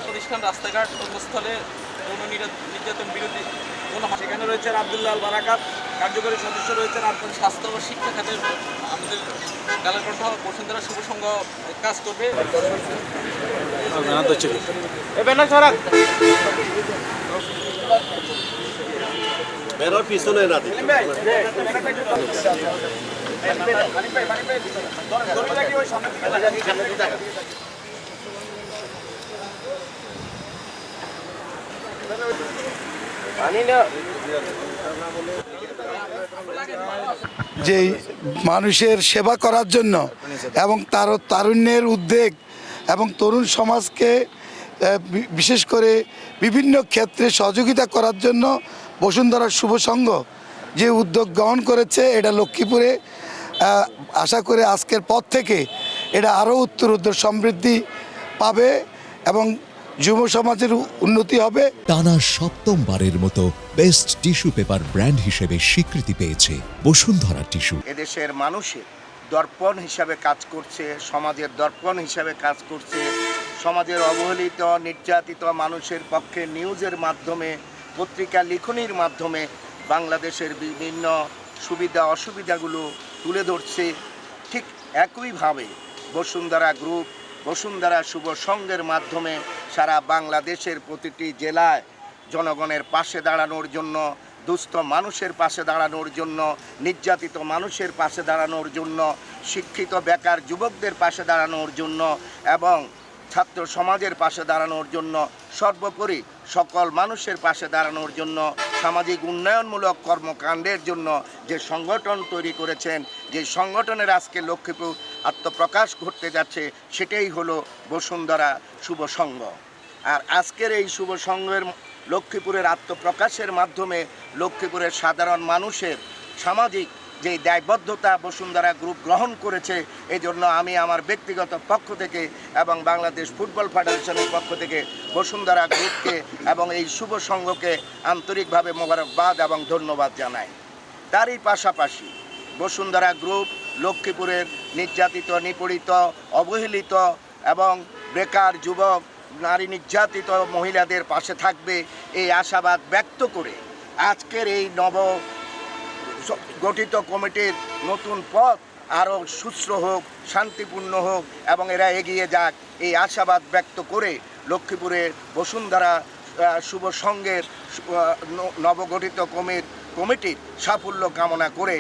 প্রতিষ্ঠান, রাস্তাঘাট, কর্মস্থলে যৌন নির্যাতন বিরোধী সেখানে রয়েছেন আব্দুল্লাহ বারাকাত, কার্যকরী সদস্য রয়েছেন আপনার স্বাস্থ্য ও শিক্ষা খাতের আমাদের গালাকণ্ঠ বসুন্ধরা শুভ সংঘ কাজ করবে। পিছনে না যে মানুষের সেবা করার জন্য এবং তারুণ্যের উদ্যোগ এবং তরুণ সমাজকে বিশেষ করে বিভিন্ন ক্ষেত্রে সহযোগিতা করার জন্য বসুন্ধরা শুভ সংঘ যে উদ্যোগ গ্রহণ করেছে, এটা লক্ষ্মীপুরে আশা করে আজকের পর থেকে এটা আরও উত্তরোত্তর সমৃদ্ধি পাবে এবং যুব সমাজের উন্নতি হবে। টানা সপ্তমবারের মতো বেস্ট টিস্যু পেপার ব্র্যান্ড হিসেবে স্বীকৃতি পেয়েছে বসুন্ধরা টিস্যু। এদেশের মানুষের দর্পণ হিসাবে কাজ করছে, সমাজের দর্পণ হিসাবে কাজ করছে। সমাজের অবহেলিত নির্যাতিত মানুষের পক্ষে নিউজের মাধ্যমে, পত্রিকা লিখনির মাধ্যমে বাংলাদেশের বিভিন্ন সুবিধা অসুবিধাগুলো তুলে ধরছে। ঠিক একইভাবে বসুন্ধরা গ্রুপ, বসুন্ধরা শুভ সংঘের মাধ্যমে সারা বাংলাদেশের প্রতিটি জেলায় জনগণের পাশে দাঁড়ানোর জন্য, দুস্থ মানুষের পাশে দাঁড়ানোর জন্য, নির্যাতিত মানুষের পাশে দাঁড়ানোর জন্য, শিক্ষিত বেকার যুবকদের পাশে দাঁড়ানোর জন্য এবং ছাত্র সমাজের পাশে দাঁড়ানোর জন্য, সর্বোপরি সকল মানুষের পাশে দাঁড়ানোর জন্য, সামাজিক উন্নয়নমূলক কর্মকাণ্ডের জন্য যে সংগঠন তৈরি করেছেন, যে সংগঠনের আজকে লক্ষ্মীপুর আত্মপ্রকাশ ঘটতে যাচ্ছে, সেটাই হলো বসুন্ধরা শুভ সংঘ। আর আজকের এই শুভ সংঘের লক্ষ্মীপুরের আত্মপ্রকাশের মাধ্যমে লক্ষ্মীপুরের সাধারণ মানুষের সামাজিক যে দায়বদ্ধতা বসুন্ধরা গ্রুপ গ্রহণ করেছে, এজন্য আমি আমার ব্যক্তিগত পক্ষ থেকে এবং বাংলাদেশ ফুটবল ফেডারেশনের পক্ষ থেকে বসুন্ধরা গ্রুপকে এবং এই শুভ সংঘকে আন্তরিকভাবে মোবারকবাদ এবং ধন্যবাদ জানাই। তারই পাশাপাশি বসুন্ধরা গ্রুপ লক্ষ্মীপুরের নির্যাতিত, নিপীড়িত, অবহেলিত এবং বেকার যুবক, নারী নির্যাতিত মহিলাদের পাশে থাকবে এই আশাবাদ ব্যক্ত করে আজকের এই নব গঠিত কমিটির নতুন পথ আরও সুস্থ হোক, শান্তিপূর্ণ হোক এবং এরা এগিয়ে যাক, এই আশাবাদ ব্যক্ত করে লক্ষ্মীপুরের বসুন্ধরা শুভ সংঘের নবগঠিত কমিটির সাফল্য কামনা করে